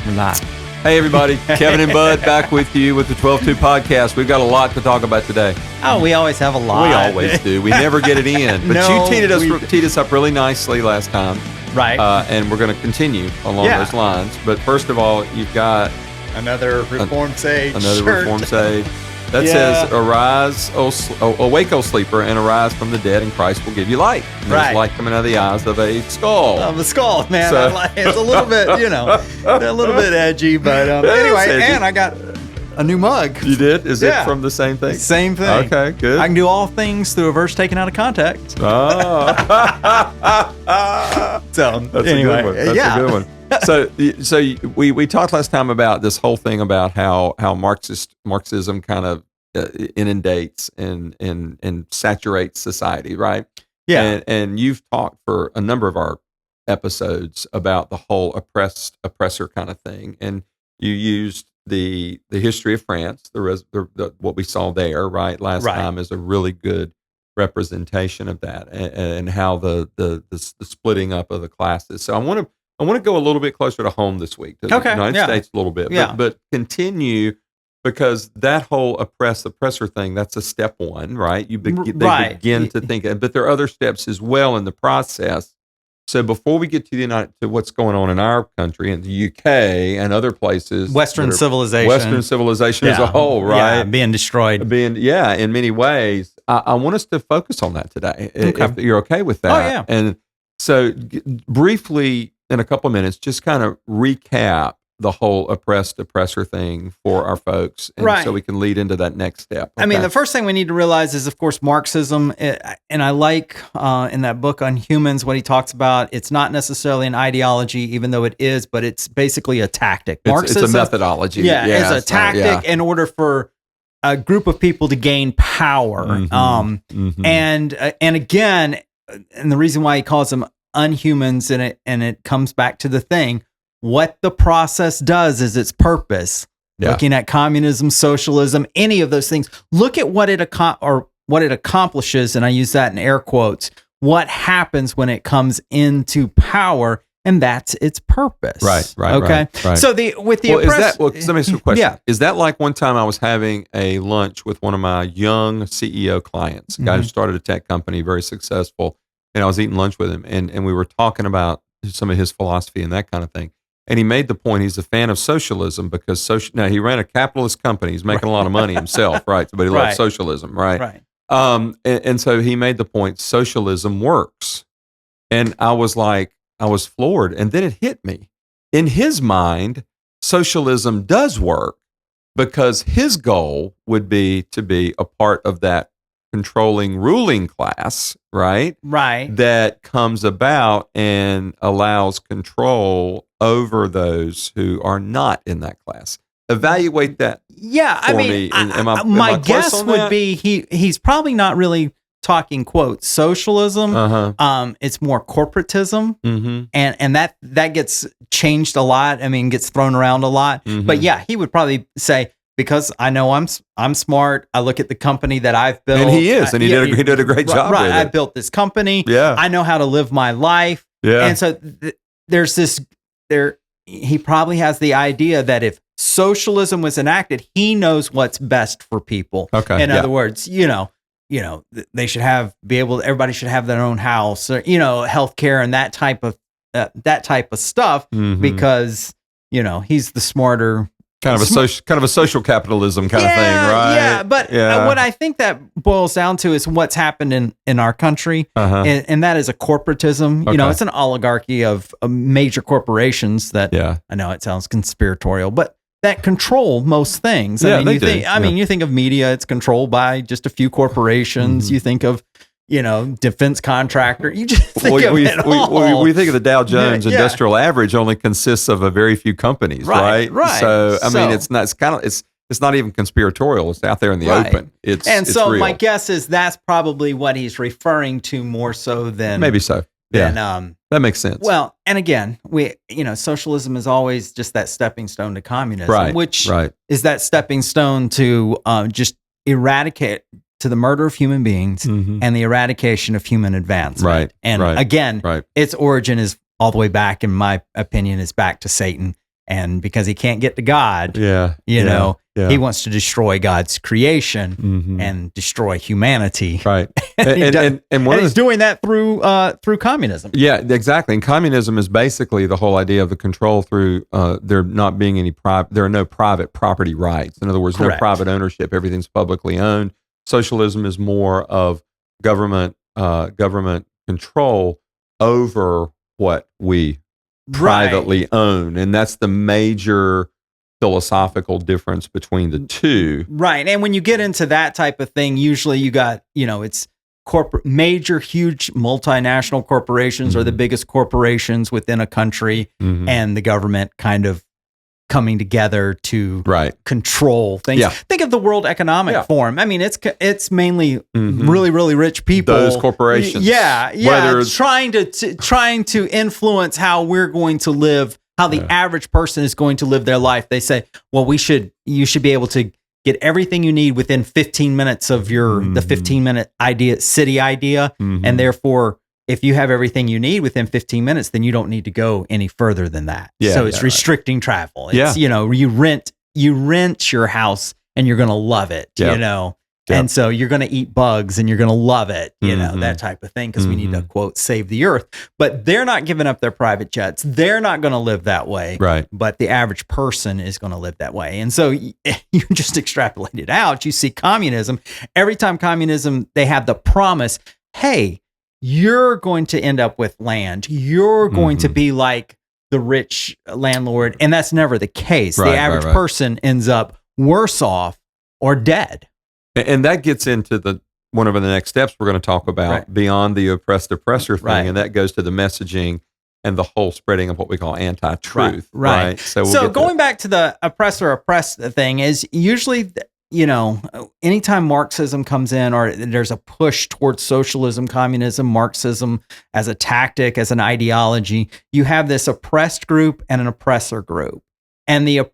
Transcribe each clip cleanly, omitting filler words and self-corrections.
We're live. Hey, everybody. Kevin and Bud back with you with the 12-2 podcast. We've got a lot to talk about today. Oh, we always have a lot. We always do. We never get it in. But No, you teed us up really nicely last time. Right. And we're going to continue along those lines. But first of all, you've got another Reformed Sage shirt. Reformed Sage. That says, arise, awake, O sleeper, and arise from the dead, and Christ will give you light. And there's light coming out of the eyes of a skull. Of a skull, man. So, it's a little bit, a little bit edgy. But anyway, and I got a new mug. You did? Is it from the same thing? Same thing. Okay, good. I can do all things through a verse taken out of context. Oh. So, That's anyway, a good one. That's a good one. So we talked last time about this whole thing about how Marxism kind of inundates and saturates society, right? Yeah. And you've talked for a number of our episodes about the whole oppressor kind of thing, and you used the history of France, the what we saw there, right, last time, as a really good representation of that, and how the splitting up of the classes. So I want to go a little bit closer to home this week, to the United States a little bit, but continue, because that whole oppressor thing, that's a step one, right? They begin to think, but there are other steps as well in the process. So before we get to what's going on in our country and the UK and other places, Western civilization as a whole, right? Yeah, being destroyed. In many ways. I want us to focus on that today, if you're okay with that. Oh, yeah. And so briefly, in a couple of minutes, just kind of recap the whole oppressor thing for our folks, and so we can lead into that next step. Okay? I mean, the first thing we need to realize is, of course, Marxism, and I like in that book on humans what he talks about. It's not necessarily an ideology, even though it is, but it's basically a tactic. Marxism, it's a methodology. It's a tactic in order for a group of people to gain power. And again, and the reason why he calls them unhumans, and it comes back to the thing. What the process does is its purpose. Looking at communism, socialism, any of those things. Look at what it accomplishes, and I use that in air quotes. What happens when it comes into power, and that's its purpose. Right. Okay. Right. So let me ask you a question. Yeah. Is that like one time I was having a lunch with one of my young CEO clients, a guy who started a tech company, very successful, and I was eating lunch with him, and we were talking about some of his philosophy and that kind of thing. And he made the point, he's a fan of socialism because now he ran a capitalist company. He's making a lot of money himself, right? But he loves socialism, right? And so he made the point, socialism works. And I was floored. And then it hit me. In his mind, socialism does work because his goal would be to be a part of that controlling ruling class, right? That comes about and allows control over those who are not in that class. Evaluate that. Yeah, I mean, my guess would be he's probably not really talking quote socialism. It's more corporatism, and that gets changed a lot. I mean, gets thrown around a lot. But yeah, he would probably say, because I know I'm smart. I look at the company that I've built, and he did a great job. Right, I built this company. Yeah, I know how to live my life. Yeah, and so there's this. He probably has the idea that if socialism was enacted, he knows what's best for people. Okay, in other words, they should everybody should have their own house, or healthcare and that type of stuff, because he's the smarter. Kind of a social capitalism kind of thing, right? Yeah, but what I think that boils down to is what's happened in our country, and that is a corporatism. Okay. It's an oligarchy of major corporations that, I know it sounds conspiratorial, but that control most things. I mean, you think of media, it's controlled by just a few corporations. You think of defense contractor. You just think of it all. We think of the Dow Jones Industrial Average only consists of a very few companies, right? So I mean, it's not even conspiratorial. It's out there in the open. It's real. My guess is that's probably what he's referring to more so than maybe so. Yeah, that makes sense. Well, and again, socialism is always just that stepping stone to communism, which is that stepping stone to just eradicate. To the murder of human beings and the eradication of human advancement. Again, its origin is all the way back, in my opinion, is back to Satan And because he can't get to God, Yeah. you know, Yeah. he wants to destroy God's creation and destroy humanity. Right. And he's doing that through communism. Yeah, exactly. And communism is basically the whole idea of the control through there not being any there are no private property rights. In other words, Correct. no private ownership. Everything's publicly owned. Socialism is more of government control over what we privately own, and that's the major philosophical difference between the two. Right. And when you get into that type of thing, usually you got, it's major, huge multinational corporations are the biggest corporations within a country, and the government kind of coming together to control things. Yeah. Think of the World Economic Forum. I mean, it's mainly really, really rich people. Those corporations. Yeah. It's trying to influence how we're going to live, how the average person is going to live their life. They say, well, you should be able to get everything you need within 15 minutes of the 15-minute city idea. And therefore, if you have everything you need within 15 minutes, then you don't need to go any further than that. Yeah, so it's restricting travel. It's, you rent your house and you're going to love it, and so you're going to eat bugs and you're going to love it, that type of thing, because we need to, quote, save the earth. But they're not giving up their private jets. They're not going to live that way. Right. But the average person is going to live that way. And so you just extrapolate it out. You see communism. Every time communism, they have the promise, hey, you're going to end up with land. You're going to be like the rich landlord. And that's never the case. The average person ends up worse off or dead. And that gets into one of the next steps we're going to talk about, beyond the oppressed oppressor thing, and that goes to the messaging and the whole spreading of what we call anti-truth. Right. So going back to the oppressor-oppressed thing is usually, anytime Marxism comes in or there's a push towards socialism, communism, Marxism as a tactic, as an ideology, you have this oppressed group and an oppressor group. And the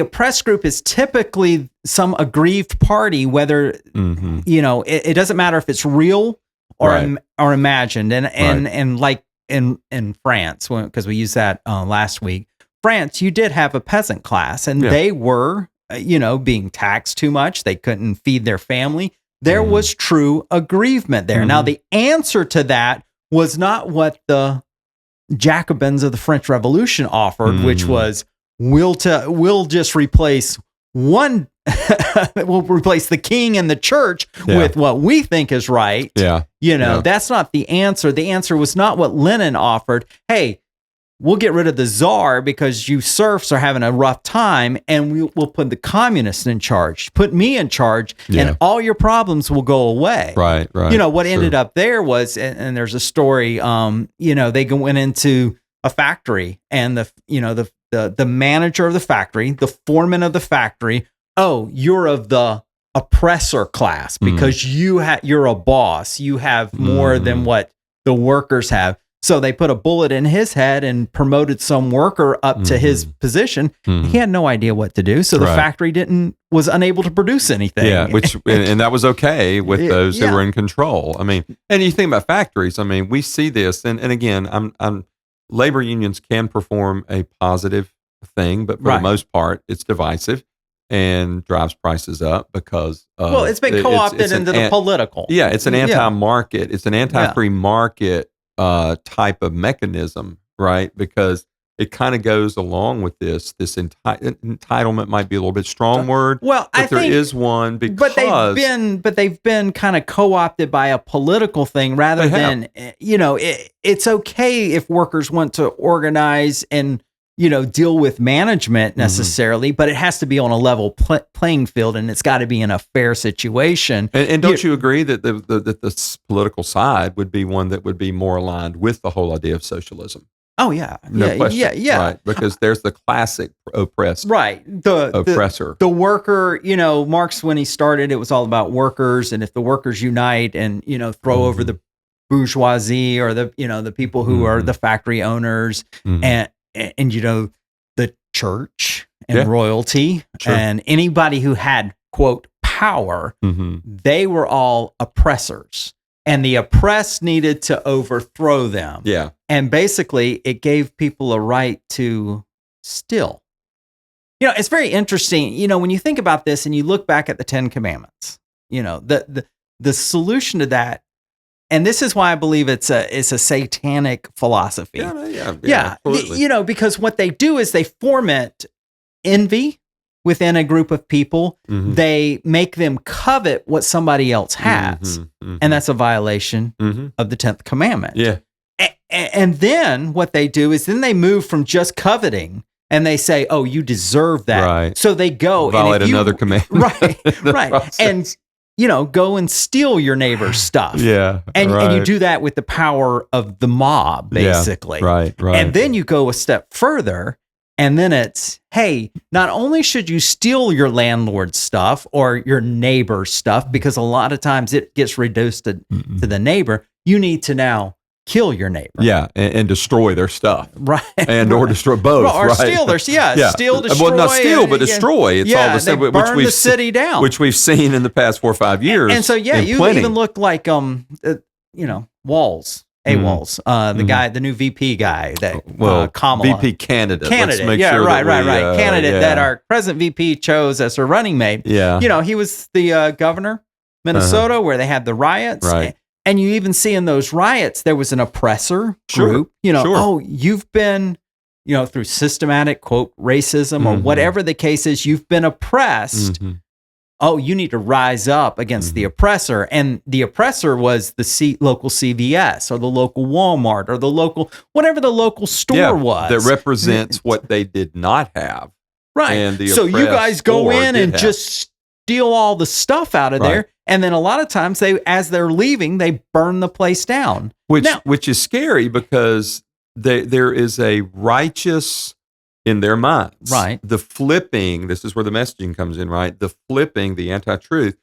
oppressed group is typically some aggrieved party, whether, it doesn't matter if it's real or imagined. And like in France, because we used that last week, France, you did have a peasant class, and they were, being taxed too much. They couldn't feed their family. There was true aggrievement there. Now, the answer to that was not what the Jacobins of the French Revolution offered, which was, we'll just replace we'll replace the king and the church with what we think is right. That's not the answer. The answer was not what Lenin offered. Hey, we'll get rid of the czar because you serfs are having a rough time, and we'll put the communists in charge. Put me in charge, and all your problems will go away. Right. What ended up there was, and there's a story, they went into a factory, and the manager of the factory, the foreman of the factory, oh, you're of the oppressor class because you're a boss. You have more than what the workers have. So they put a bullet in his head and promoted some worker up to his position. He had no idea what to do. So the factory was unable to produce anything. Yeah, and that was okay with those who were in control. I mean, and you think about factories. I mean, we see this, and again, labor unions can perform a positive thing, but for the most part, it's divisive and drives prices up because it's been co-opted into the political. Yeah, it's an anti-market. It's an anti-free market type of mechanism, right? Because it kind of goes along with this entitlement might be a little bit strong word. Well, but there is one because they've been kind of co-opted by a political thing rather than it's okay if workers want to organize and deal with management necessarily, but it has to be on a level playing field, and it's got to be in a fair situation. And don't you agree that the political side would be one that would be more aligned with the whole idea of socialism? Oh yeah, no question. Yeah. Right, because there's the classic oppressed, the oppressor, the worker. Marx, when he started, it was all about workers, and if the workers unite and throw over the bourgeoisie or the people who are the factory owners and the church and royalty and anybody who had, quote, power, they were all oppressors, and the oppressed needed to overthrow them. Yeah. And basically, it gave people a right to steal. It's very interesting. When you think about this and you look back at the 10 Commandments, the solution to that, and this is why I believe it's a satanic philosophy. Yeah, absolutely. Because what they do is they foment envy within a group of people. Mm-hmm. They make them covet what somebody else has. And that's a violation of the 10th commandment. Yeah. And then what they do is then they move from just coveting and they say, oh, you deserve that. Right. So they go violate another command. Right. And, go and steal your neighbor's stuff. Yeah. And you do that with the power of the mob, basically. Yeah, right. And then you go a step further. And then it's, hey, not only should you steal your landlord's stuff or your neighbor's stuff, because a lot of times it gets reduced to the neighbor, you need to now kill your neighbor. Yeah, and destroy their stuff. Right. Or destroy both. Or right. steal their, steal, destroy. Well, not steal, but destroy. It's all the same. They burn the city down. Which we've seen in the past 4 or 5 years. And so, you even look like, Walls. Walls, the guy, the new VP guy, that Kamala. VP candidate. Right. Candidate that our present VP chose as her running mate. Yeah. He was the governor, Minnesota, where they had the riots. Right. And you even see in those riots, there was an oppressor group. Oh, you've been, through systematic, quote, racism or whatever the case is, you've been oppressed. Oh, you need to rise up against the oppressor. And the oppressor was the local CVS or the local Walmart or the local, whatever the local store was. That represents what they did not have. Right. And so you guys go in and just steal all the stuff out of there. And then a lot of times as they're leaving, they burn the place down. Which is scary because there is a righteous in their minds. Right. The flipping, this is where the messaging comes in, right? The flipping, the anti-truth,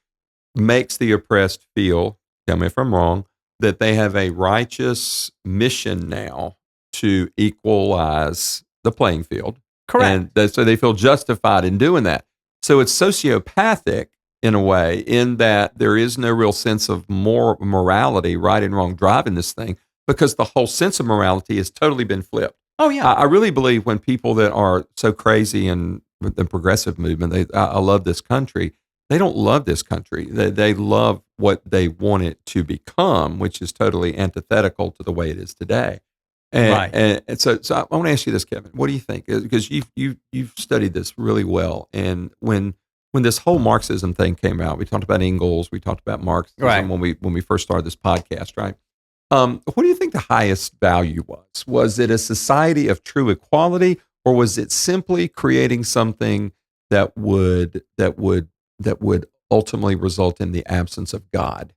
makes the oppressed feel, tell me if I'm wrong, that they have a righteous mission now to equalize the playing field. Correct. And so they feel justified in doing that. So it's sociopathic in a way, in that there is no real sense of morality, right and wrong, driving this thing, because the whole sense of morality has totally been flipped. Oh, yeah. I really believe when people that are so crazy in the progressive movement, I love this country, they don't love this country. They love what they want it to become, which is totally antithetical to the way it is today. And so I want to ask you this, Kevin. What do you think? Because you've studied this really well. And when this whole Marxism thing came out, we talked about Engels, we talked about Marxism when we first started this podcast, right? What do you think the highest value was? Was it a society of true equality, or was it simply creating something that would ultimately result in the absence of God?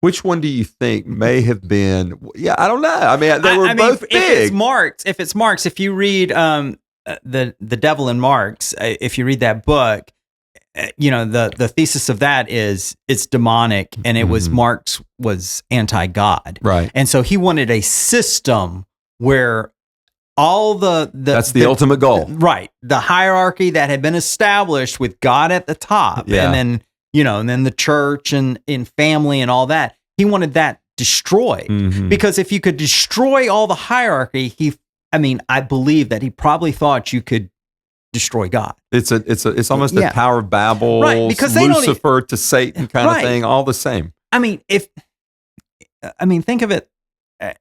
Which one do you think may have been? Yeah, I don't know. I mean, they were both big. If it's Marx, if you read the Devil in Marx, if you read that book, the thesis of that is it's demonic, and it was Marx was anti-God, right? And so he wanted a system where all that's the ultimate goal, right? The hierarchy that had been established with God at the top, and then and then the church and in family and all that. He wanted that destroyed because if you could destroy all the hierarchy, I believe that he probably thought you could destroy God. It's almost a Tower of Babel, right? Because Lucifer to Satan kind of thing, all the same. Think of it.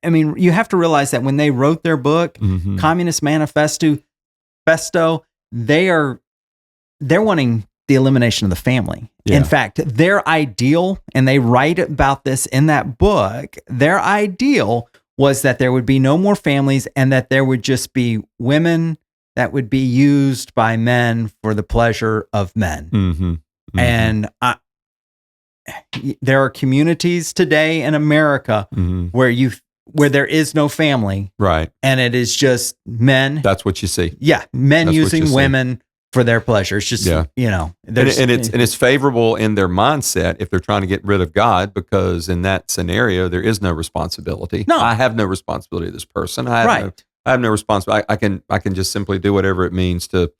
You have to realize that when they wrote their book, Communist Manifesto, they're wanting the elimination of the family. Yeah. In fact, their ideal, and they write about this in that book, their ideal was that there would be no more families and that there would just be women that would be used by men for the pleasure of men. And there are communities today in America where there is no family, right? And it is just men. That's what you see. Yeah, men using women for their pleasure. It's just and it's favorable in their mindset if they're trying to get rid of God, because in that scenario there is no responsibility. No, I have no responsibility to this person. I have no responsibility. I can just simply do whatever it means to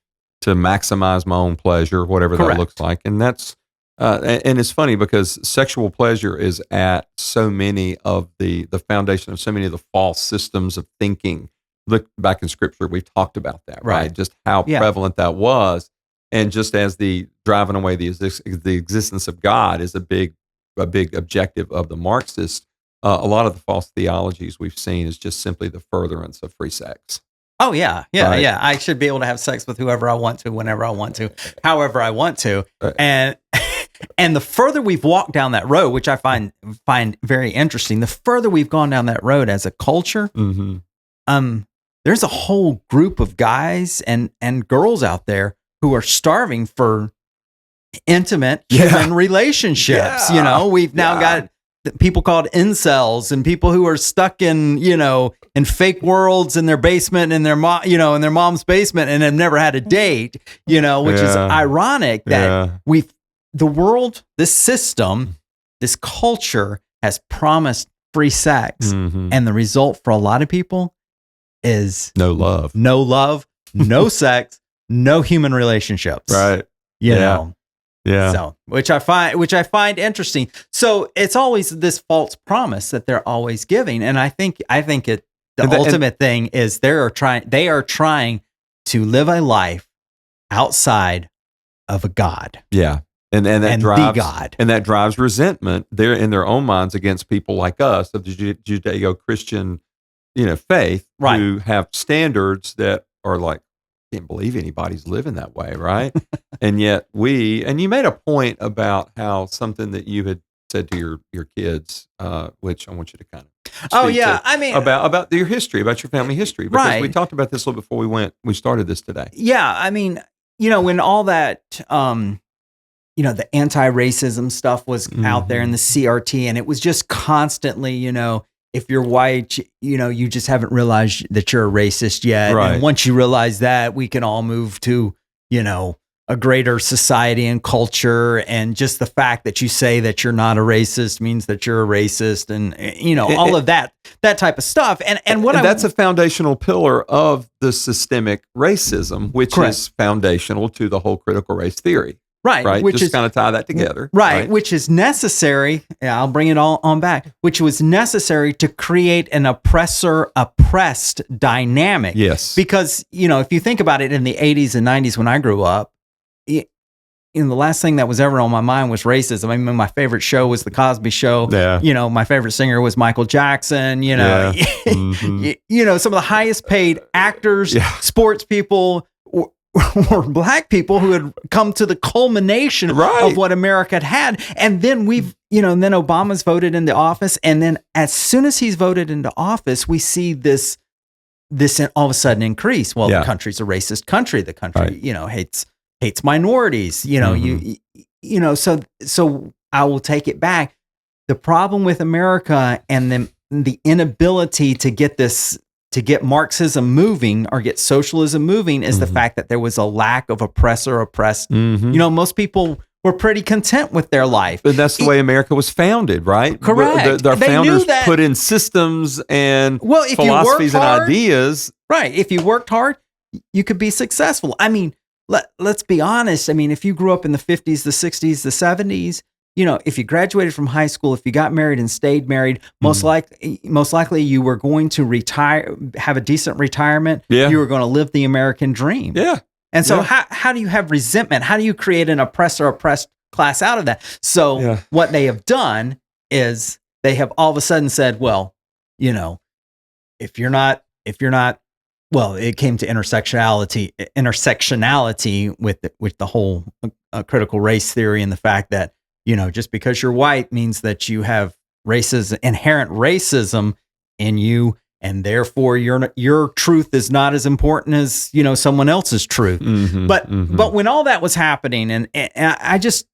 maximize my own pleasure, whatever that looks like. And that's And it's funny because sexual pleasure is at so many of the foundation of so many of the false systems of thinking. Look back in Scripture, we've talked about that, right? Just how prevalent that was, and just as the driving away the existence of God is a big objective of the Marxists. A lot of the false theologies we've seen is just simply the furtherance of free sex. Oh yeah. I should be able to have sex with whoever I want to, whenever I want to, however I want to, and the further we've walked down that road, which I find very interesting, the further we've gone down that road as a culture, there's a whole group of guys and girls out there who are starving for intimate human relationships. You know, we've now got people called incels and people who are stuck in, in fake worlds in their basement, in their mom's basement, and have never had a date, which is ironic that the world, this system, this culture has promised free sex. And the result for a lot of people is no love, no sex, no human relationships. Right. You know? Yeah. So, which I find interesting. So it's always this false promise that they're always giving. And I think the ultimate thing is they are trying to live a life outside of a God. Yeah. And that drives the God. And that drives resentment there in their own minds against people like us of the Judeo-Christian, faith, who have standards that are like, can't believe anybody's living that way, right? And yet and you made a point about how something that you had said to your kids, which I want you to kind of speak to, I mean, about your history, about your family history, because we talked about this a little before we started this today. Yeah, I mean, when all that, the anti-racism stuff was out there in the CRT, and it was just constantly, if you're white, you just haven't realized that you're a racist yet. Right. And once you realize that, we can all move to, a greater society and culture. And just the fact that you say that you're not a racist means that you're a racist, and, all of that type of stuff. And that's a foundational pillar of the systemic racism, which is foundational to the whole critical race theory. Right. Which just kind of tie that together. Right. Which is necessary. Yeah, I'll bring it all on back, which was necessary to create an oppressor-oppressed dynamic. Yes. Because, if you think about it, in the 80s and 90s when I grew up, the last thing that was ever on my mind was racism. I mean, my favorite show was The Cosby Show. Yeah. My favorite singer was Michael Jackson. Some of the highest paid actors, sports people, or black people who had come to the culmination of what America had. And then and then Obama's voted into office. And then as soon as he's voted into office, we see this all of a sudden increase. Well, the country's a racist country. The country, hates minorities, so I will take it back. The problem with America and the inability to get Marxism moving or get socialism moving is the fact that there was a lack of oppressor-oppressed. Most people were pretty content with their life. But that's the way America was founded, right? Correct. Our founders put in systems and philosophies and ideas. Right. If you worked hard, you could be successful. I mean, let's be honest. I mean, if you grew up in the 50s, the 60s, the 70s, if you graduated from high school, if you got married and stayed married, most likely you were going to retire, have a decent retirement. Yeah. You were going to live the American dream. Yeah. And so how do you have resentment? How do you create an oppressor-oppressed class out of that? So what they have done is they have all of a sudden said, well, if you're not, well, it came to intersectionality with the whole critical race theory, and the fact that, just because you're white means that you have inherent racism in you, and therefore your truth is not as important as, someone else's truth. But when all that was happening, and I just,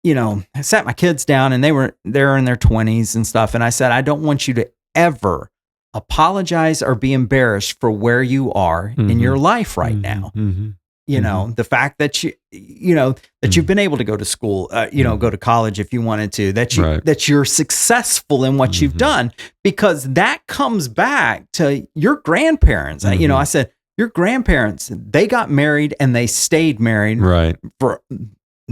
I sat my kids down, and they're in their 20s and stuff, and I said, I don't want you to ever apologize or be embarrassed for where you are in your life right now. The fact that you've been able to go to school, go to college if you wanted to, that you're successful in what you've done, because that comes back to your grandparents. I said, your grandparents, they got married and they stayed married for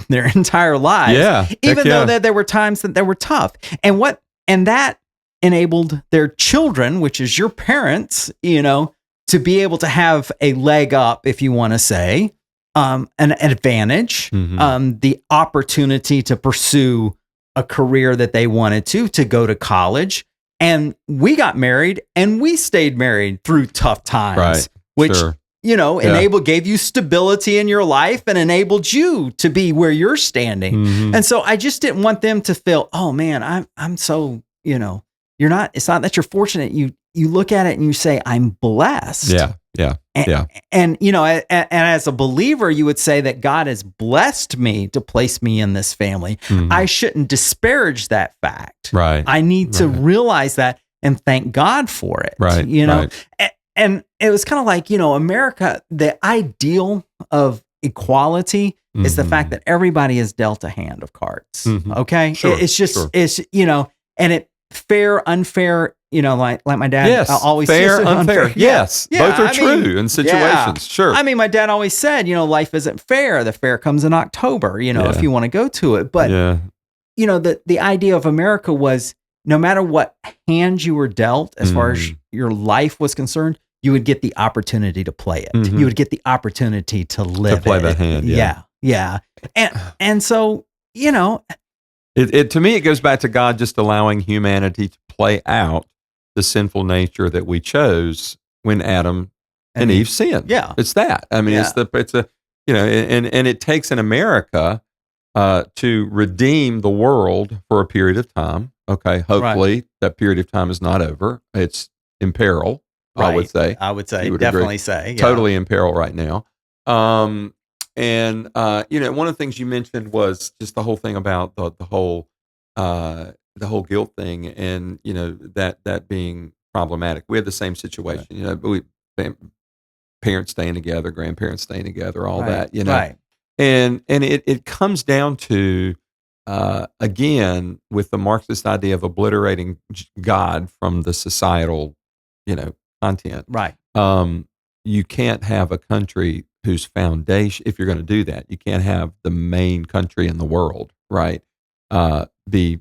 their entire lives. Yeah. Even though there were times that they were tough. And that enabled their children, which is your parents, to be able to have a leg up, if you want to say, an advantage, the opportunity to pursue a career that they wanted to go to college. And we got married and we stayed married through tough times, which, gave you stability in your life and enabled you to be where you're standing. And so I just didn't want them to feel, oh man, I'm so, you're not, it's not that you're fortunate. You look at it and you say, I'm blessed. Yeah. And as a believer, you would say that God has blessed me to place me in this family. I shouldn't disparage that fact. Right. I need to realize that and thank God for it. Right. And it was kind of like, America, the ideal of equality is the fact that everybody is dealt a hand of cards. Okay. Sure, it's just, it's, and it fair, unfair, like my dad always said. Fair, unfair. Yes. Both are true in situations. Yeah. Sure. I mean, my dad always said, life isn't fair. The fair comes in October, if you want to go to it. But, the idea of America was no matter what hand you were dealt, as far as your life was concerned, you would get the opportunity to play it. You would get the opportunity to live to play that hand. Yeah. And so, it to me, it goes back to God just allowing humanity to play out the sinful nature that we chose when Adam and Eve sinned. Yeah. It's that. I mean, it's a, and it takes in America to redeem the world for a period of time. Okay. Hopefully that period of time is not over. It's in peril. Right. I would say. Definitely say. Yeah. Totally in peril right now. And one of the things you mentioned was just the whole thing about the whole guilt thing, and that being problematic. We had the same situation. Right. Parents staying together, grandparents staying together, all that. Right. And it comes down to again with the Marxist idea of obliterating God from the societal, content. Right. You can't have a country whose foundation, if you're going to do that, you can't have the main country in the world, right? Be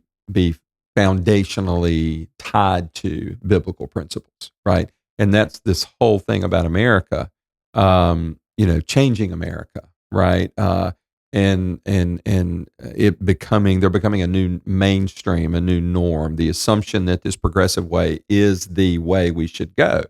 foundationally tied to biblical principles, right? And that's this whole thing about America, changing America, right? And they're becoming a new mainstream, a new norm. The assumption that this progressive way is the way we should go.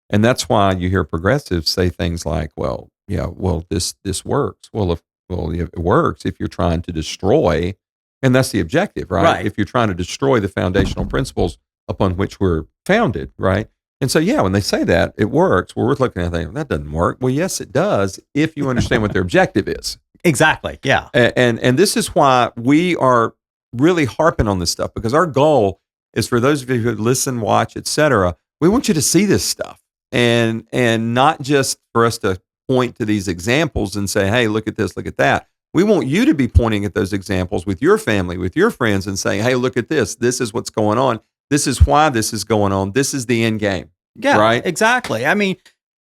And that's why you hear progressives say things like, this works. It works if you're trying to destroy, and that's the objective, right? If you're trying to destroy the foundational principles upon which we're founded, right? And so, when they say that, it works. Well, we're looking at thinking, that doesn't work. Well, yes, it does if you understand what their objective is. Exactly, yeah. And this is why we are really harping on this stuff, because our goal is for those of you who listen, watch, etc. We want you to see this stuff. And not just for us to point to these examples and say, hey, look at this, look at that. We want you to be pointing at those examples with your family, with your friends, and saying, hey, look at this. This is what's going on. This is why this is going on. This is the end game. Yeah, right? Exactly. I mean,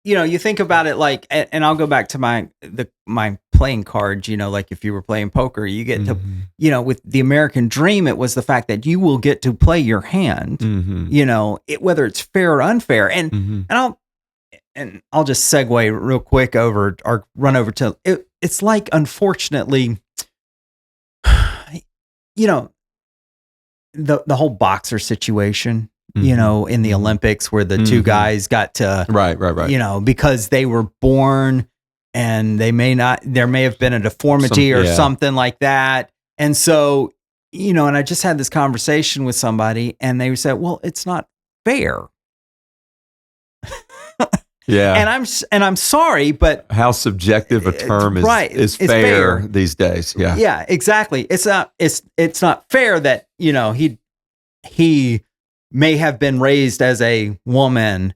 you think about it like, and I'll go back to my playing cards, like if you were playing poker, you get to, with the American dream, it was the fact that you will get to play your hand, whether it's fair or unfair. And I'll just segue real quick over or run over to it. It's like, unfortunately, the whole boxer situation, in the Olympics where the two guys got to, right. Because they were born and there may have been a deformity or something like that. And so, and I just had this conversation with somebody and they said, well, it's not fair. Yeah. And I'm sorry, but how subjective a term is fair these days. Yeah. Yeah, exactly. It's not fair that, he may have been raised as a woman.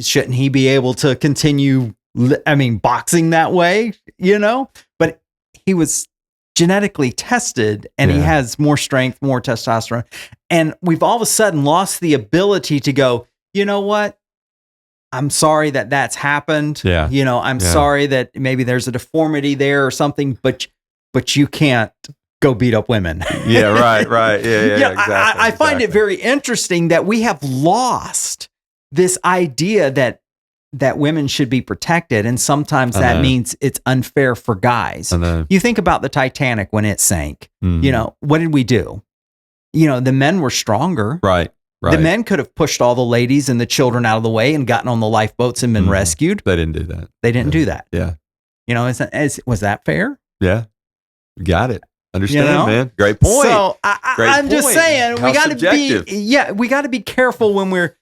Shouldn't he be able to continue, boxing that way, But he was genetically tested and he has more strength, more testosterone. And we've all of a sudden lost the ability to go, you know what? I'm sorry that that's happened. Yeah. I'm sorry that maybe there's a deformity there or something, but but you can't go beat up women. Yeah, right. Yeah, exactly. I find it very interesting that we have lost this idea that women should be protected, and sometimes that means it's unfair for guys. You think about the Titanic when it sank. What did we do? The men were stronger. Right. The men could have pushed all the ladies and the children out of the way and gotten on the lifeboats and been rescued. They didn't do that. They didn't do that. Yeah. Was that fair? Yeah. Got it. Understand, man. Great point. So I'm just saying, we got to be careful when we're,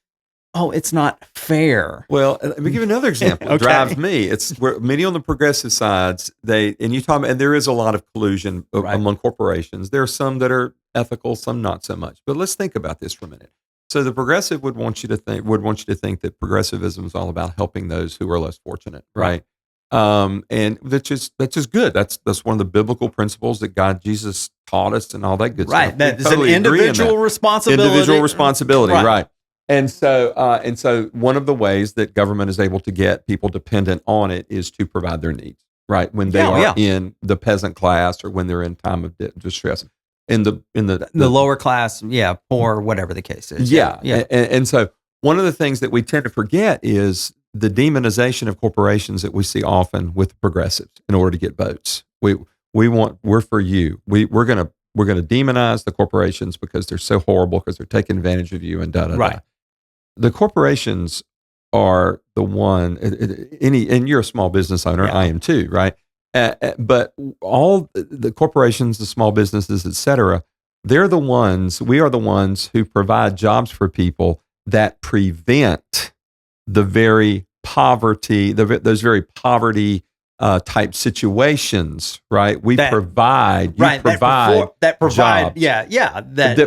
it's not fair. Well, let me give you another example. Okay. It drives me. It's where many on the progressive sides, and there is a lot of collusion among corporations. There are some that are ethical, some not so much. But let's think about this for a minute. So the progressive would want you to think that progressivism is all about helping those who are less fortunate, right? And that's just good. That's one of the biblical principles that Jesus taught us and all that good stuff. Right. That is an individual responsibility. Individual responsibility, right. And so one of the ways that government is able to get people dependent on it is to provide their needs, right? When they are in the peasant class or when they're in time of distress. In the lower class, poor, whatever the case is. Yeah. And so one of the things that we tend to forget is the demonization of corporations that we see often with progressives in order to get votes. We're for you. We're gonna demonize the corporations because they're so horrible, because they're taking advantage of you and da da da. Right. The corporations are the one. And you're a small business owner. I am too, right? But all the corporations, the small businesses, et cetera, we are the ones who provide jobs for people that prevent the very poverty, those very poverty type situations, right? That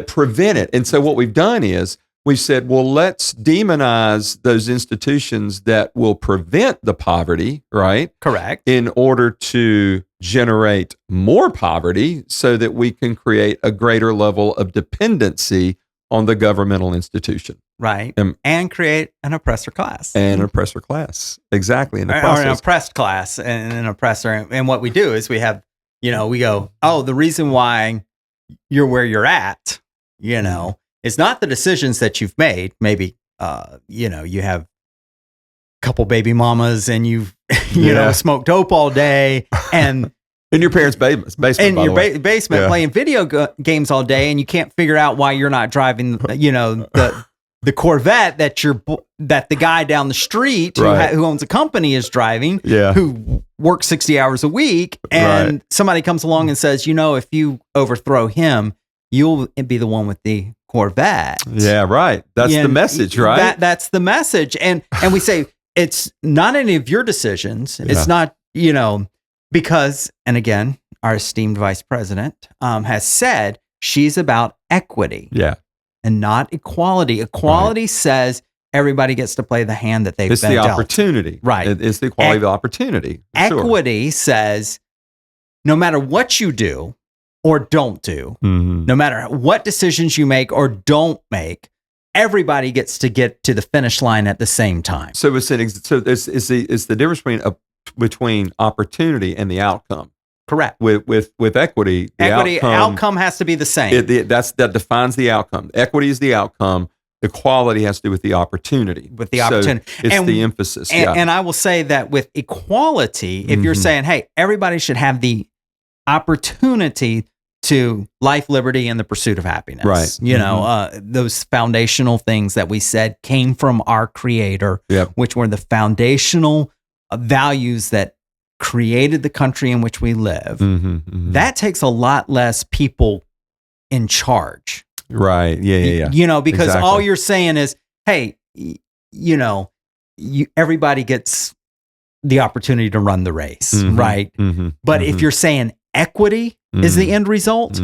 prevent it. And so what we've done is we said, well, let's demonize those institutions that will prevent the poverty, right? Correct. In order to generate more poverty so that we can create a greater level of dependency on the governmental institution. Right. And create an oppressor class. Exactly. Or an oppressed class and an oppressor. And what we do is we have, we go, the reason why you're where you're at, it's not the decisions that you've made. Maybe, you have a couple baby mamas and you've, smoked dope all day and in your parents' basement. In your basement playing video games all day, and you can't figure out why you're not driving, the Corvette that the guy down the street who owns a company is driving, who works 60 hours a week, and somebody comes along and says, if you overthrow him, you'll be the one with the Corvette. Yeah, right. That's the message, right? That's the message, and we say it's not any of your decisions. It's not, because, and again, our esteemed vice president has said she's about equity. Yeah. And not equality. Equality says everybody gets to play the hand that they've been dealt. It's the opportunity. Right. It's the equality of the opportunity. Equity says no matter what you do or don't do, no matter what decisions you make or don't make, everybody gets to get to the finish line at the same time. So it's the difference between opportunity and the outcome. Correct. With equity, outcome has to be the same. That defines the outcome. Equity is the outcome. Equality has to do with the opportunity. It's the emphasis. And I will say that with equality, if you're saying, hey, everybody should have the opportunity to life, liberty, and the pursuit of happiness. Right. Those foundational things that we said came from our Creator, which were the foundational values that created the country in which we live. That takes a lot less people in charge. Right. Yeah. Because all you're saying is, hey, everybody gets the opportunity to run the race, right? But if you're saying equity is the end result,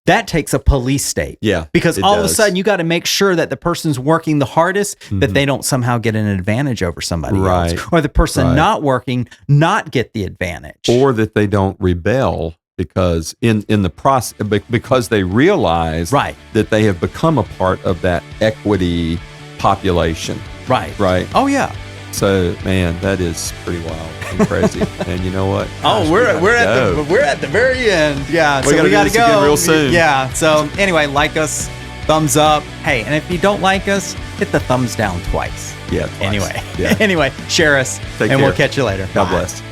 that takes a police state. Yeah. Because all of a sudden you got to make sure that the person's working the hardest, that they don't somehow get an advantage over somebody else. Or the person not working not get the advantage. Or that they don't rebel because in the process, because they realize that they have become a part of that equity population. Right. Right. Oh, yeah. So, man, that is pretty wild and crazy. And you know what? Gosh, we're at the very end. Yeah, so we gotta go real soon. Yeah. So anyway, like us, thumbs up. Hey, and if you don't like us, hit the thumbs down twice. Yeah. Twice. Anyway, yeah. Anyway, share us, Take and care. We'll catch you later. God Bye. bless.